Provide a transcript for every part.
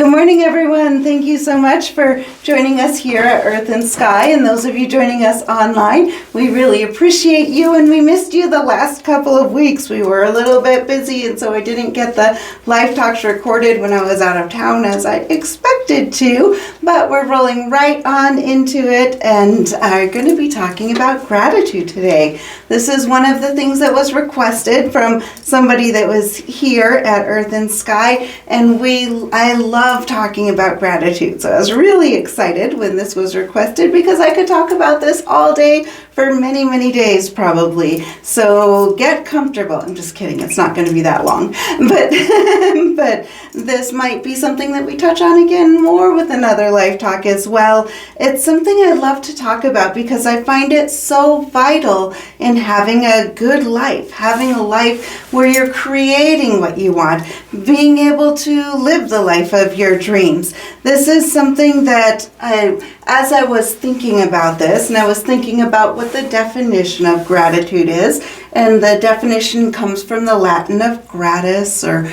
Good morning, everyone. Thank you so much for joining us here at Earth and Sky, and those of you joining us online, we really appreciate you, and we missed you the last couple of weeks. We were a little bit busy, and so I didn't get the live talks recorded when I was out of town as I expected to, but we're rolling right on into it and are going to be talking about gratitude today. This is one of the things that was requested from somebody that was here at Earth and Sky, and I love talking about gratitude. So I was really excited when this was requested because I could talk about this all day for many, many days probably. So get comfortable. I'm just kidding. It's not going to be that long. But this might be something that we touch on again more with another life talk as well. It's something I love to talk about because I find it so vital in having a good life, having a life where you're creating what you want, being able to live the life of your dreams. This is something that as I was thinking about this, and I was thinking about what the definition of gratitude is, and the definition comes from the Latin of gratis, or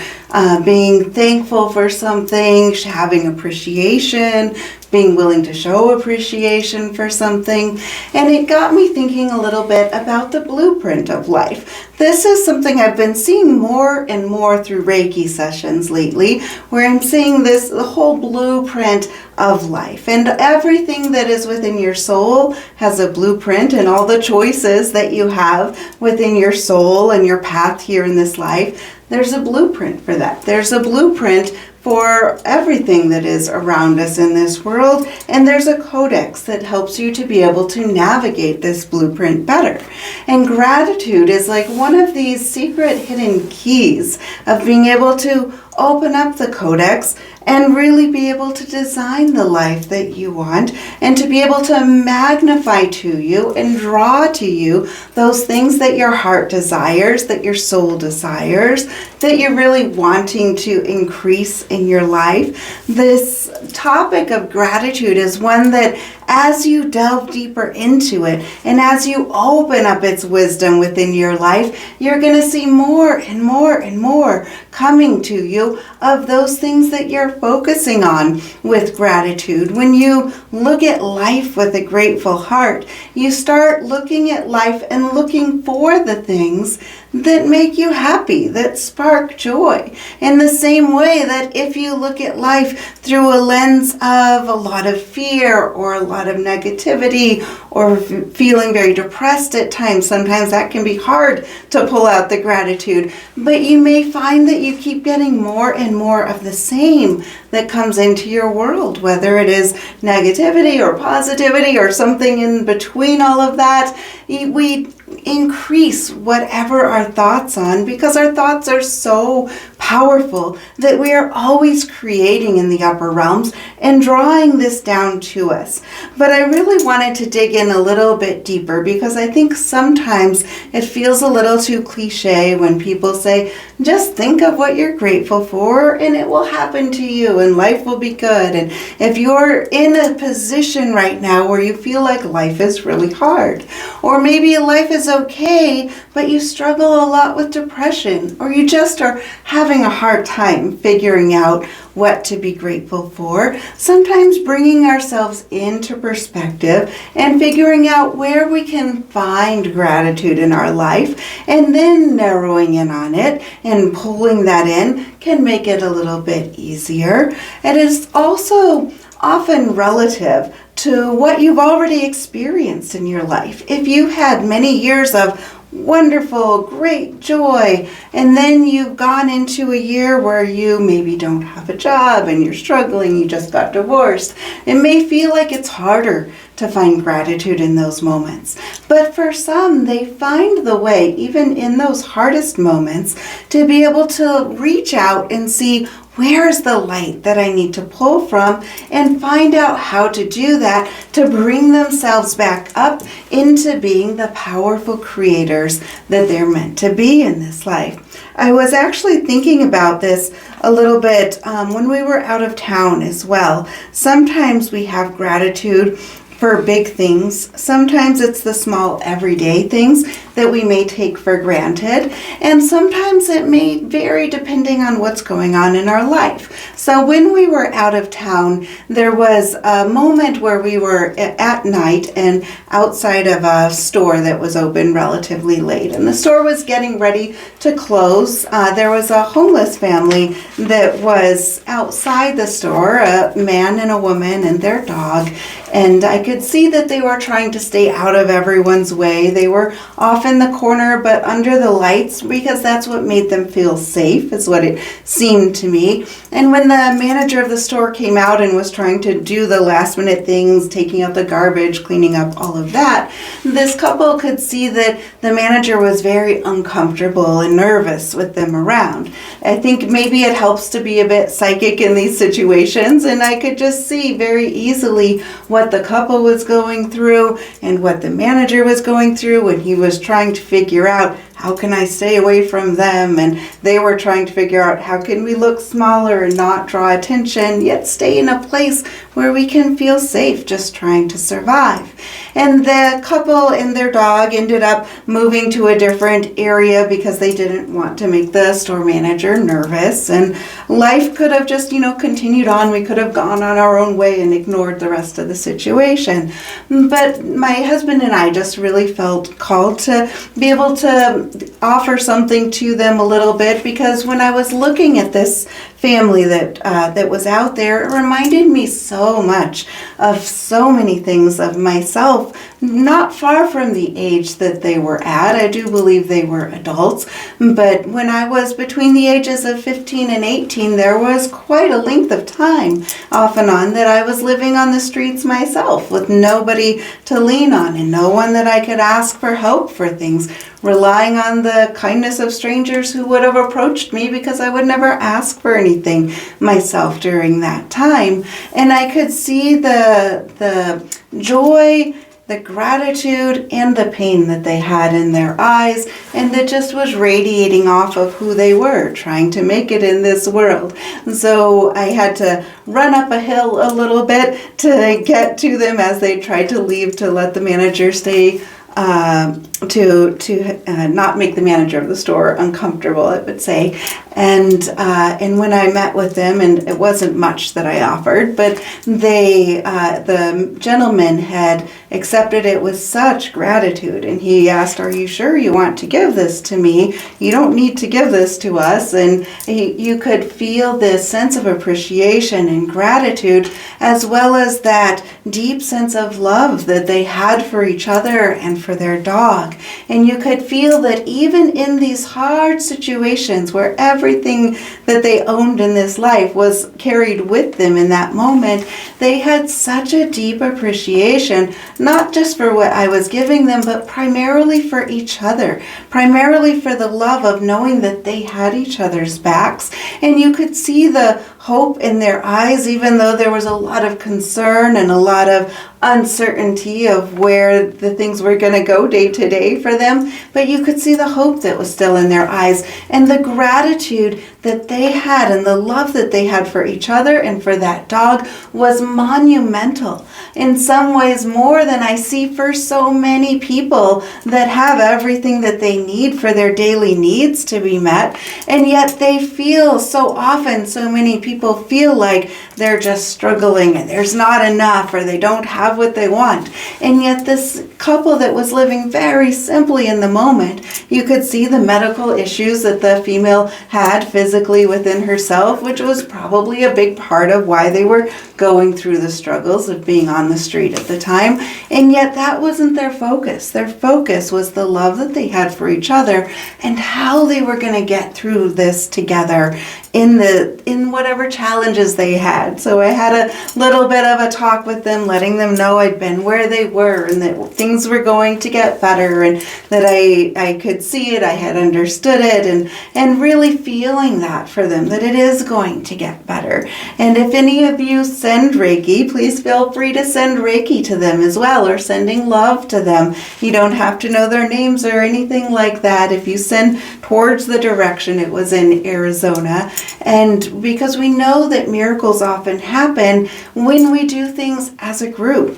being thankful for something, having appreciation, being willing to show appreciation for something. And it got me thinking a little bit about the blueprint of life. This is something I've been seeing more and more through Reiki sessions lately, where I'm seeing the whole blueprint of life. And everything that is within your soul has a blueprint, and all the choices that you have within your soul and your path here in this life, there's a blueprint for that. There's a blueprint for everything that is around us in this world, and there's a codex that helps you to be able to navigate this blueprint better. And gratitude is like one of these secret hidden keys of being able to open up the codex and really be able to design the life that you want, and to be able to magnify to you and draw to you those things that your heart desires, that your soul desires, that you're really wanting to increase in your life. This topic of gratitude is one that, as you delve deeper into it and as you open up its wisdom within your life, you're going to see more and more and more coming to you of those things that you're focusing on with gratitude. When you look at life with a grateful heart, you start looking at life and looking for the things that make you happy, that spark joy. In the same way that if you look at life through a lens of a lot of fear or a lot of negativity or feeling very depressed at times, sometimes that can be hard to pull out the gratitude. But you may find that you keep getting more and more of the same that comes into your world, whether it is negativity or positivity or something in between all of that. We increase whatever our thoughts on, because our thoughts are so powerful that we are always creating in the upper realms and drawing this down to us. But I really wanted to dig in a little bit deeper, because I think sometimes it feels a little too cliche when people say, just think of what you're grateful for and it will happen to you and life will be good. And if you're in a position right now where you feel like life is really hard, or maybe life is okay, but you struggle a lot with depression, or you just are having a hard time figuring out what to be grateful for, sometimes bringing ourselves into perspective and figuring out where we can find gratitude in our life, and then narrowing in on it and pulling that in can make it a little bit easier. It is also often relative to what you've already experienced in your life. If you had many years of wonderful, great joy, and then you've gone into a year where you maybe don't have a job and you're struggling, you just got divorced, it may feel like it's harder to find gratitude in those moments. But for some, they find the way, even in those hardest moments, to be able to reach out and see, where's the light that I need to pull from, and find out how to do that to bring themselves back up into being the powerful creators that they're meant to be in this life. I was actually thinking about this a little bit when we were out of town as well. Sometimes we have gratitude for big things. Sometimes it's the small everyday things that we may take for granted. And sometimes it may vary depending on what's going on in our life. So when we were out of town, there was a moment where we were at night and outside of a store that was open relatively late. And the store was getting ready to close. There was a homeless family that was outside the store, a man and a woman and their dog. And I could see that they were trying to stay out of everyone's way. They were off in the corner, but under the lights, because that's what made them feel safe, is what it seemed to me. And when the manager of the store came out and was trying to do the last minute things, taking out the garbage, cleaning up all of that, this couple could see that the manager was very uncomfortable and nervous with them around. I think maybe it helps to be a bit psychic in these situations, and I could just see very easily what the couple was going through and what the manager was going through when he was trying to figure out, how can I stay away from them? And they were trying to figure out, how can we look smaller and not draw attention, yet stay in a place where we can feel safe, just trying to survive. And the couple and their dog ended up moving to a different area because they didn't want to make the store manager nervous. And life could have just, continued on. We could have gone on our own way and ignored the rest of the situation. But my husband and I just really felt called to be able to offer something to them a little bit, because when I was looking at this family that was out there, it reminded me so much of so many things of myself, not far from the age that they were at. I do believe they were adults, but when I was between the ages of 15 and 18, there was quite a length of time off and on that I was living on the streets myself with nobody to lean on and no one that I could ask for help for things, relying on the kindness of strangers who would have approached me because I would never ask for anything myself during that time. And I could see the joy, the gratitude, and the pain that they had in their eyes, and that just was radiating off of who they were, trying to make it in this world. So I had to run up a hill a little bit to get to them as they tried to leave to let the manager stay, to not make the manager of the store uncomfortable, I would say. And when I met with them, and it wasn't much that I offered, but the gentleman had accepted it with such gratitude, and he asked, "Are you sure you want to give this to me? You don't need to give this to us." And you could feel this sense of appreciation and gratitude, as well as that deep sense of love that they had for each other and for their dog. And you could feel that even in these hard situations where everything that they owned in this life was carried with them in that moment, they had such a deep appreciation, not just for what I was giving them, but primarily for each other, primarily for the love of knowing that they had each other's backs. And you could see the hope in their eyes, even though there was a lot of concern and a lot of uncertainty of where the things were going to go day to day for them. But you could see the hope that was still in their eyes, and the gratitude that they had and the love that they had for each other and for that dog was monumental. In some ways, more than I see for so many people that have everything that they need for their daily needs to be met. And yet they feel so often, so many people feel like they're just struggling and there's not enough, or they don't have what they want. And yet this couple that was living very simply in the moment, you could see the medical issues that the female had physically within herself, which was probably a big part of why they were going through the struggles of being on the street at the time. And yet that wasn't their focus. Their focus was the love that they had for each other and how they were going to get through this together in whatever challenges they had. So I had a little bit of a talk with them, letting them know I'd been where they were and that things were going to get better, and that I could see it, I had understood it, and really feeling that for them, that it is going to get better. And if any of you send Reiki, please feel free to send Reiki to them as well, or sending love to them. You don't have to know their names or anything like that. If you send towards the direction, it was in Arizona. And because we know that miracles often happen when we do things as a group.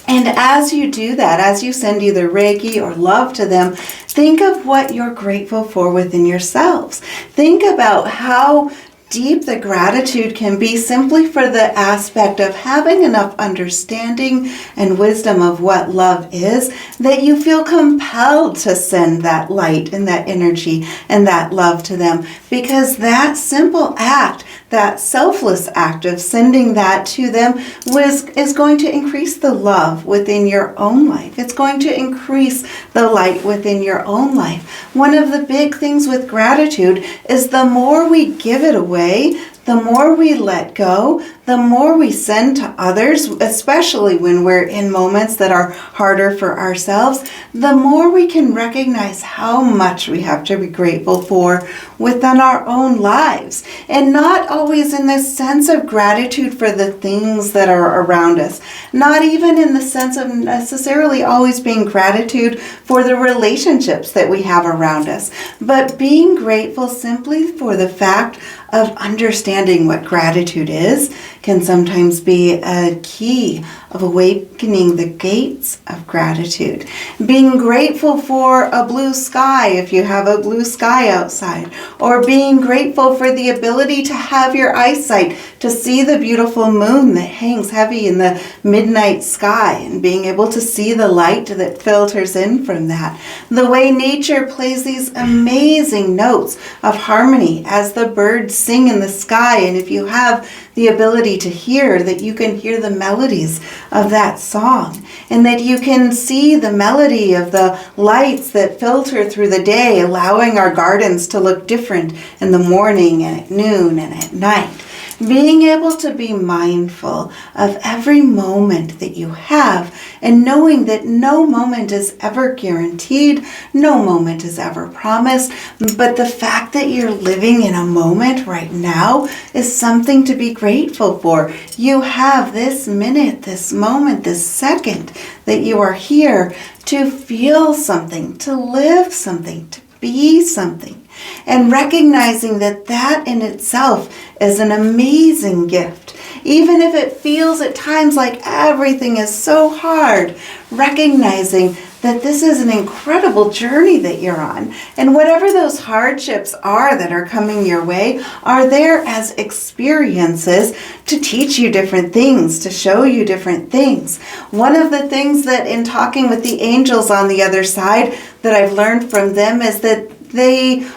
And as you do that, as you send either Reiki or love to them, think of what you're grateful for within yourselves. Think about how deep the gratitude can be simply for the aspect of having enough understanding and wisdom of what love is, that you feel compelled to send that light and that energy and that love to them. Because that simple act, that selfless act of sending that to them is going to increase the love within your own life. It's going to increase the light within your own life. One of the big things with gratitude is the more we give it away, the more we let go, the more we send to others, especially when we're in moments that are harder for ourselves, the more we can recognize how much we have to be grateful for within our own lives. And not always in the sense of gratitude for the things that are around us, not even in the sense of necessarily always being gratitude for the relationships that we have around us, but being grateful simply for the fact of understanding what gratitude is can sometimes be a key of awakening the gates of gratitude. Being grateful for a blue sky if you have a blue sky outside, or being grateful for the ability to have your eyesight to see the beautiful moon that hangs heavy in the midnight sky and being able to see the light that filters in from that. The way nature plays these amazing notes of harmony as the birds sing in the sky, and if you have the ability to hear, that you can hear the melodies of that song, and that you can see the melody of the lights that filter through the day, allowing our gardens to look different in the morning and at noon and at night. Being able to be mindful of every moment that you have, and knowing that no moment is ever guaranteed, no moment is ever promised, but the fact that you're living in a moment right now is something to be grateful for. You have this minute, this moment, this second that you are here to feel something, to live something, to be something. And recognizing that that in itself is an amazing gift. Even if it feels at times like everything is so hard, recognizing that this is an incredible journey that you're on. And whatever those hardships are that are coming your way are there as experiences to teach you different things, to show you different things. One of the things that in talking with the angels on the other side that I've learned from them is that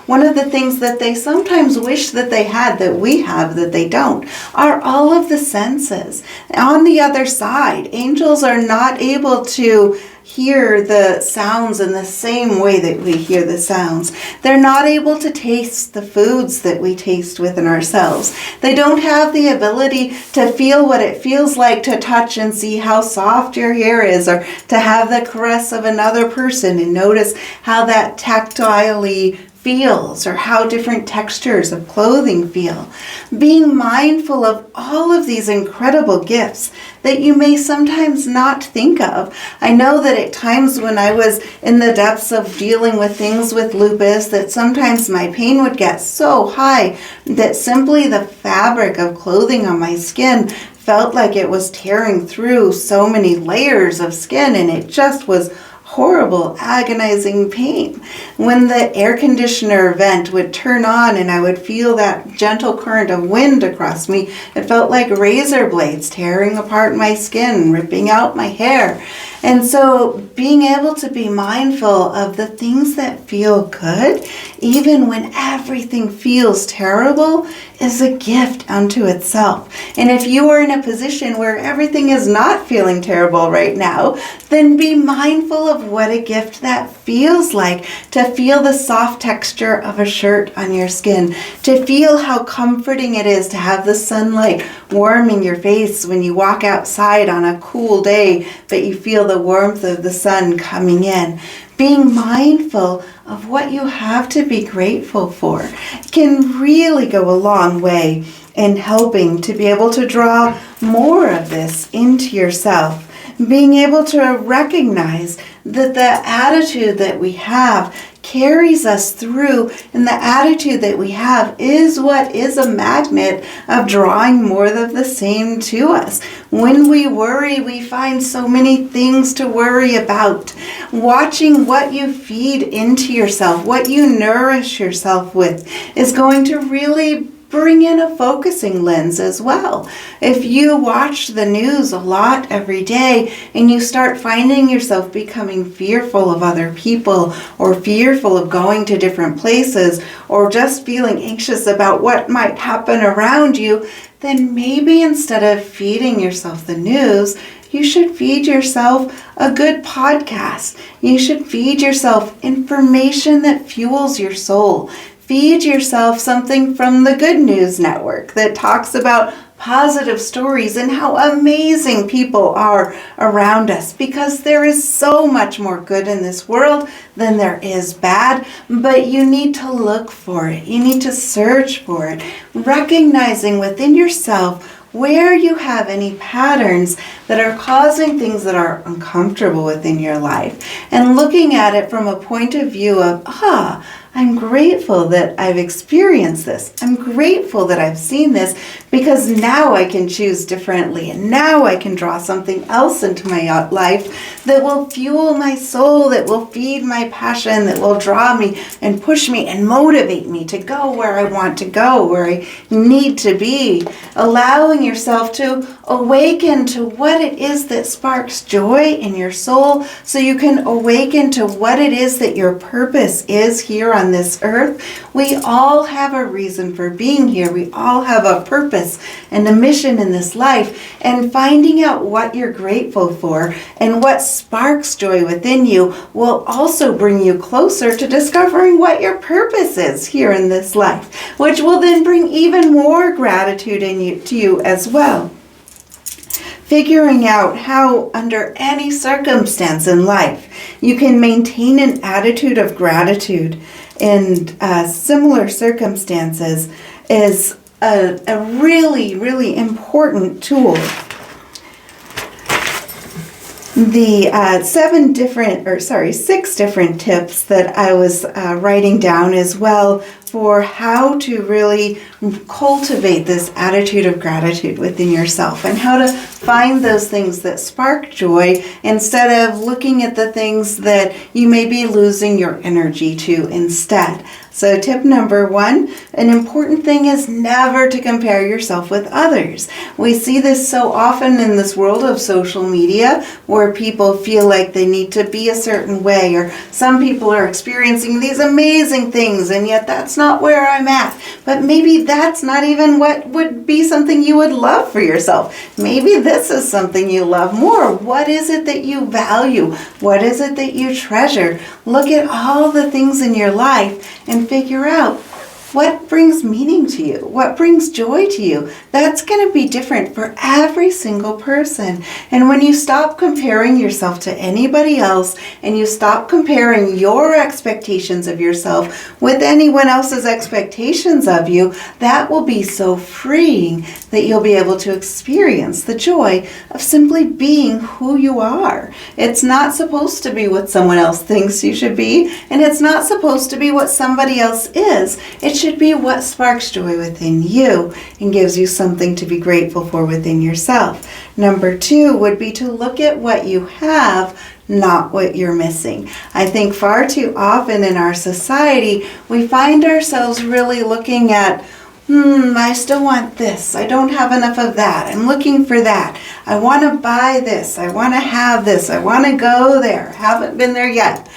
one of the things that they sometimes wish that they had that we have that they don't are all of the senses. On the other side, angels are not able to hear the sounds in the same way that we hear the sounds. They're not able to taste the foods that we taste within ourselves. They don't have the ability to feel what it feels like to touch and see how soft your hair is, or to have the caress of another person and notice how that tactilely feels, or how different textures of clothing feel. Being mindful of all of these incredible gifts that you may sometimes not think of. I know that at times when I was in the depths of dealing with things with lupus, that sometimes my pain would get so high that simply the fabric of clothing on my skin felt like it was tearing through so many layers of skin, and it just was horrible, agonizing pain. When the air conditioner vent would turn on and I would feel that gentle current of wind across me, it felt like razor blades tearing apart my skin, ripping out my hair. And so being able to be mindful of the things that feel good, even when everything feels terrible, is a gift unto itself. And if you are in a position where everything is not feeling terrible right now, then be mindful of what a gift that feels like, to feel the soft texture of a shirt on your skin, to feel how comforting it is to have the sunlight warming your face when you walk outside on a cool day, but you feel the warmth of the sun coming in. Being mindful of what you have to be grateful for can really go a long way in helping to be able to draw more of this into yourself. Being able to recognize that the attitude that we have carries us through, and the attitude that we have is what is a magnet of drawing more of the same to us. When we worry, we find so many things to worry about. Watching what you feed into yourself, what you nourish yourself with, is going to really bring in a focusing lens as well. If you watch the news a lot every day and you start finding yourself becoming fearful of other people or fearful of going to different places or just feeling anxious about what might happen around you, then maybe instead of feeding yourself the news, you should feed yourself a good podcast. You should feed yourself information that fuels your soul. Feed yourself something from the Good News Network that talks about positive stories and how amazing people are around us, because there is so much more good in this world than there is bad, but you need to look for it. You need to search for it, recognizing within yourself where you have any patterns that are causing things that are uncomfortable within your life, and looking at it from a point of view of, I'm grateful that I've experienced this. I'm grateful that I've seen this, because now I can choose differently, and now I can draw something else into my life that will fuel my soul, that will feed my passion, that will draw me and push me and motivate me to go where I want to go, where I need to be. Allowing yourself to awaken to what it is that sparks joy in your soul, so you can awaken to what it is that your purpose is here on this earth. We all have a reason for being here. We all have a purpose and a mission in this life, and finding out what you're grateful for and what sparks joy within you will also bring you closer to discovering what your purpose is here in this life, which will then bring even more gratitude to you as well. Figuring out how, under any circumstance in life, you can maintain an attitude of gratitude in similar circumstances is a really, really important tool. The 6 different tips that I was writing down as well for how to really cultivate this attitude of gratitude within yourself, and how to find those things that spark joy instead of looking at the things that you may be losing your energy to instead. So tip number 1, an important thing is never to compare yourself with others. We see this so often in this world of social media, where people feel like they need to be a certain way, or some people are experiencing these amazing things, and yet that's not where I'm at. But maybe that's not even what would be something you would love for yourself. Maybe this is something you love more. What is it that you value? What is it that you treasure? Look at all the things in your life and figure out what brings meaning to you, what brings joy to you. That's going to be different for every single person. And when you stop comparing yourself to anybody else, and you stop comparing your expectations of yourself with anyone else's expectations of you, that will be so freeing that you'll be able to experience the joy of simply being who you are. It's not supposed to be what someone else thinks you should be, and it's not supposed to be what somebody else is. It should be what sparks joy within you and gives you something to be grateful for within yourself. Number 2 would be to look at what you have, not what you're missing. I think far too often in our society, we find ourselves really looking at, I still want this. I don't have enough of that. I'm looking for that. I want to buy this. I want to have this. I want to go there. Haven't been there yet.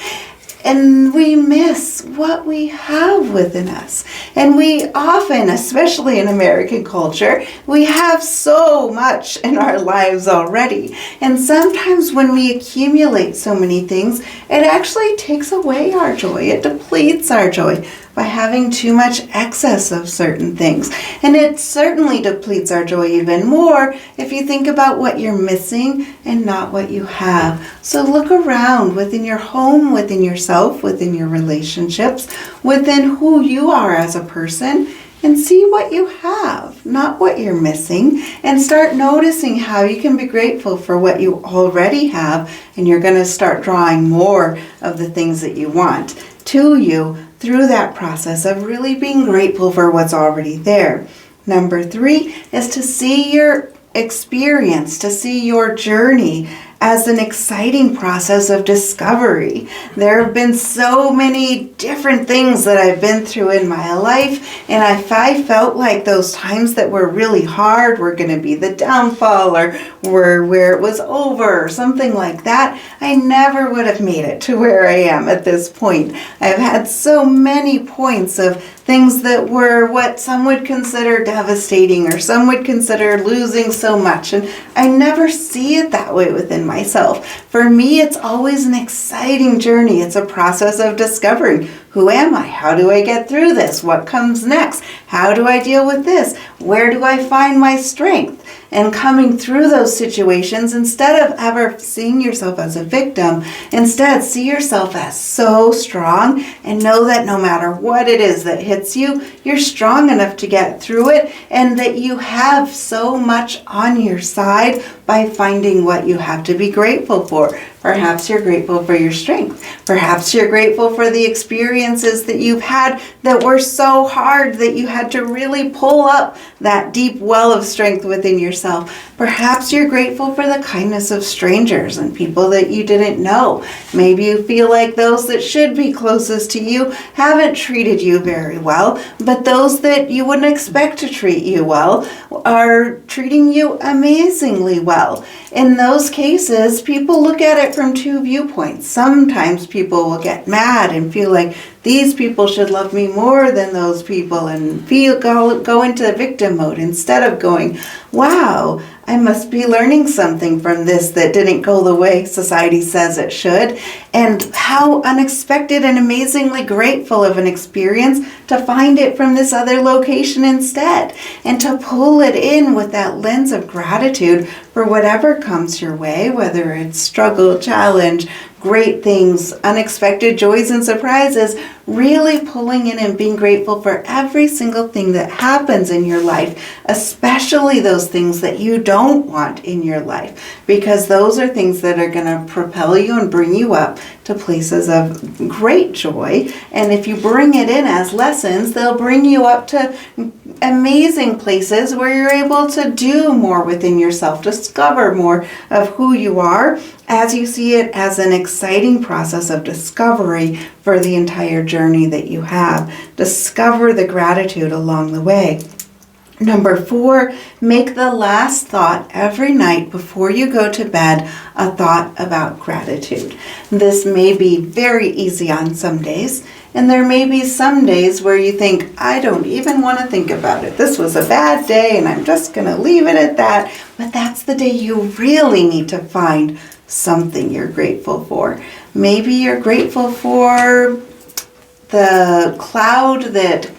And we miss what we have within us. And we often, especially in American culture, we have so much in our lives already. And sometimes when we accumulate so many things, it actually takes away our joy. It depletes our joy by having too much excess of certain things. And it certainly depletes our joy even more if you think about what you're missing and not what you have. So look around within your home, within yourself, within your relationships, within who you are as a person, and see what you have, not what you're missing, and start noticing how you can be grateful for what you already have, and you're going to start drawing more of the things that you want. to you through that process of really being grateful for what's already there. Number 3 is to see your experience, to see your journey as an exciting process of discovery. There have been so many different things that I've been through in my life, and if I felt like those times that were really hard were going to be the downfall or were where it was over or something like that, I never would have made it to where I am at this point. I've had so many points of things that were what some would consider devastating or some would consider losing so much, and I never see it that way within myself. For me, it's always an exciting journey. It's a process of discovering, who am I? How do I get through this? What comes next? How do I deal with this? Where do I find my strength? And coming through those situations, instead of ever seeing yourself as a victim, instead see yourself as so strong and know that no matter what it is that hits you, you're strong enough to get through it, and that you have so much on your side by finding what you have to be grateful for. Perhaps you're grateful for your strength. Perhaps you're grateful for the experiences that you've had that were so hard that you had to really pull up that deep well of strength within yourself. Perhaps you're grateful for the kindness of strangers and people that you didn't know. Maybe you feel like those that should be closest to you haven't treated you very well, but those that you wouldn't expect to treat you well are treating you amazingly well. In those cases, people look at it from 2 viewpoints. Sometimes people will get mad and feel like these people should love me more than those people and go into victim mode instead of going, wow, I must be learning something from this that didn't go the way society says it should. And how unexpected and amazingly grateful of an experience to find it from this other location instead. And to pull it in with that lens of gratitude for whatever comes your way, whether it's struggle, challenge, great things, unexpected joys and surprises, really pulling in and being grateful for every single thing that happens in your life, especially those things that you don't want in your life, because those are things that are going to propel you and bring you up to places of great joy. And if you bring it in as lessons, they'll bring you up to amazing places where you're able to do more within yourself, discover more of who you are, as you see it as an exciting process of discovery for the entire journey that you have. Discover the gratitude along the way. Number 4, make the last thought every night before you go to bed a thought about gratitude. This may be very easy on some days, and there may be some days where you think, I don't even want to think about it. This was a bad day and I'm just going to leave it at that. But that's the day you really need to find something you're grateful for. Maybe you're grateful for the cloud that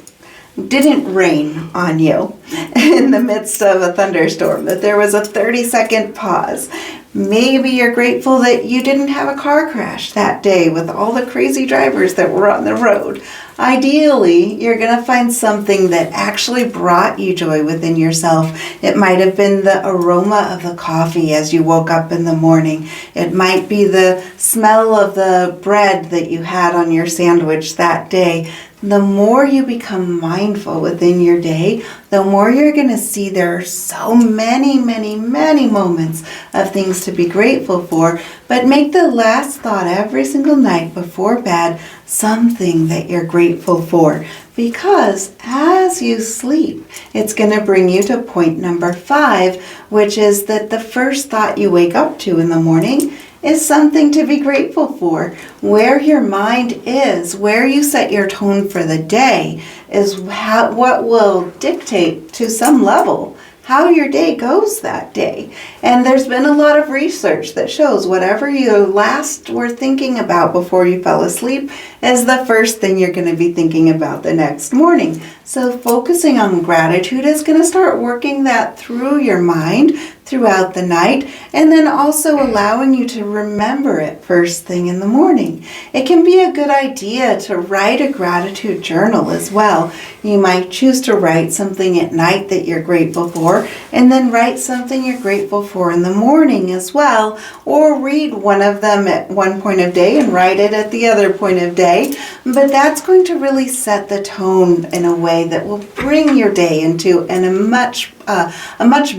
didn't rain on you in the midst of a thunderstorm, that there was a 30-second pause. Maybe you're grateful that you didn't have a car crash that day with all the crazy drivers that were on the road. Ideally, you're going to find something that actually brought you joy within yourself. It might have been the aroma of the coffee as you woke up in the morning. It might be the smell of the bread that you had on your sandwich that day. The more you become mindful within your day, the more you're going to see there are so many, many, many moments of things to be grateful for. But make the last thought every single night before bed something that you're grateful for. Because as you sleep, it's going to bring you to point number 5, which is that the first thought you wake up to in the morning is something to be grateful for. Where your mind is, where you set your tone for the day, is what will dictate to some level how your day goes that day. And there's been a lot of research that shows whatever you last were thinking about before you fell asleep is the first thing you're going to be thinking about the next morning. So focusing on gratitude is going to start working that through your mind throughout the night, and then also allowing you to remember it first thing in the morning. It can be a good idea to write a gratitude journal as well. You might choose to write something at night that you're grateful for, and then write something you're grateful for in the morning as well, or read one of them at one point of day and write it at the other point of day, day, but that's going to really set the tone in a way that will bring your day into a much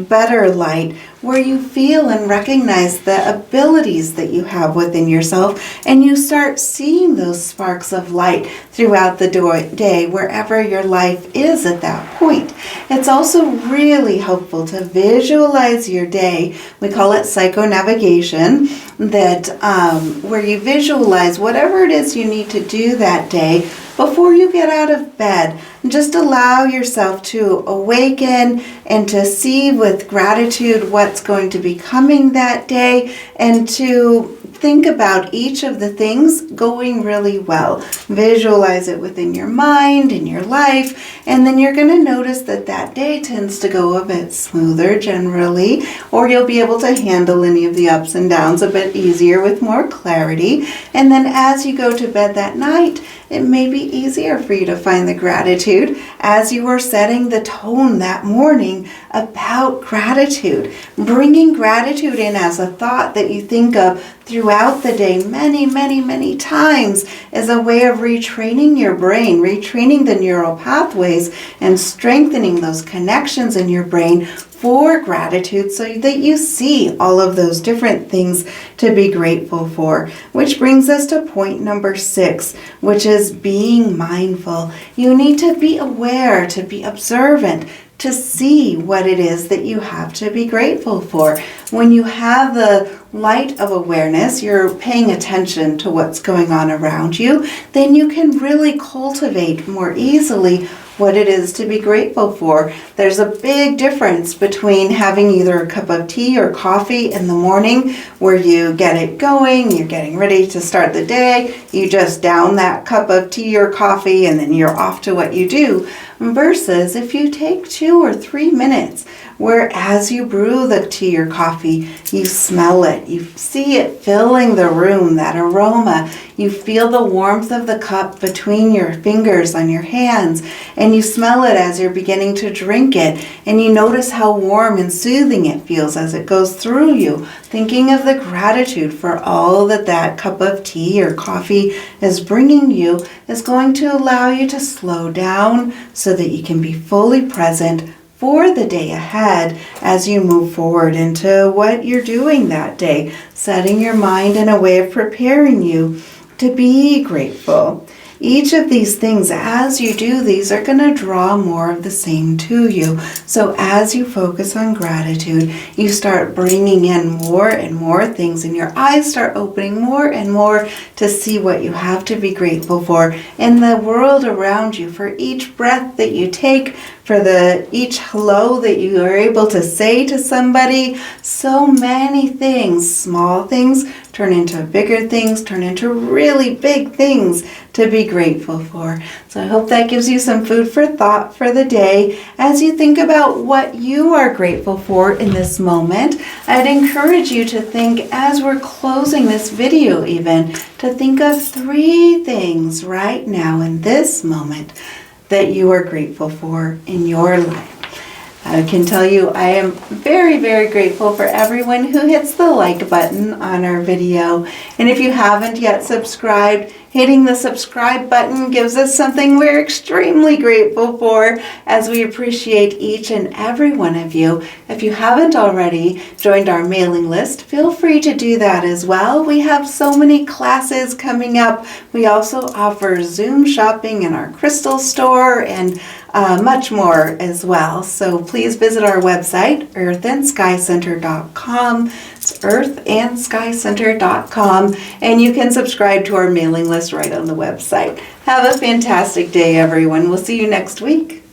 better light, where you feel and recognize the abilities that you have within yourself, and you start seeing those sparks of light throughout the day wherever your life is at that point. It's also really helpful to visualize your day. We call it psychonavigation, that where you visualize whatever it is you need to do that day before you get out of bed. Just allow yourself to awaken and to see with gratitude what's going to be coming that day, and to think about each of the things going really well. Visualize it within your mind, in your life, and then you're going to notice that that day tends to go a bit smoother generally, or you'll be able to handle any of the ups and downs a bit easier with more clarity. And then as you go to bed that night, it may be easier for you to find the gratitude as you are setting the tone that morning about gratitude. Bringing gratitude in as a thought that you think of throughout the day many, many, many times is a way of retraining your brain, retraining the neural pathways, and strengthening those connections in your brain for gratitude, so that you see all of those different things to be grateful for. Which brings us to point number 6, which is being mindful. You need to be aware, to be observant, to see what it is that you have to be grateful for. When you have the light of awareness, you're paying attention to what's going on around you, then you can really cultivate more easily what it is to be grateful for. There's a big difference between having either a cup of tea or coffee in the morning, where you get it going, you're getting ready to start the day, you just down that cup of tea or coffee and then you're off to what you do, versus if you take 2 or 3 minutes where as you brew the tea or coffee, you smell it, you see it filling the room, that aroma, you feel the warmth of the cup between your fingers on your hands, and you smell it as you're beginning to drink it, and you notice how warm and soothing it feels as it goes through you. Thinking of the gratitude for all that that cup of tea or coffee is bringing you is going to allow you to slow down so that you can be fully present for the day ahead as you move forward into what you're doing that day, setting your mind in a way of preparing you to be grateful. Each of these things, as you do these, are going to draw more of the same to you. So as you focus on gratitude, you start bringing in more and more things, and your eyes start opening more and more to see what you have to be grateful for in the world around you, for each breath that you take, for each hello that you are able to say to somebody. So many things, small things, turn into bigger things, turn into really big things to be grateful for. So I hope that gives you some food for thought for the day. As you think about what you are grateful for in this moment, I'd encourage you to think, as we're closing this video even, to think of 3 things right now in this moment that you are grateful for in your life. I can tell you I am very, very grateful for everyone who hits the like button on our video. And if you haven't yet subscribed, hitting the subscribe button gives us something we're extremely grateful for, as we appreciate each and every one of you. If you haven't already joined our mailing list, feel free to do that as well. We have so many classes coming up. We also offer Zoom shopping in our crystal store and much more as well. So please visit our website, earthandskycenter.com. It's earthandskycenter.com, and you can subscribe to our mailing list right on the website. Have a fantastic day, everyone. We'll see you next week.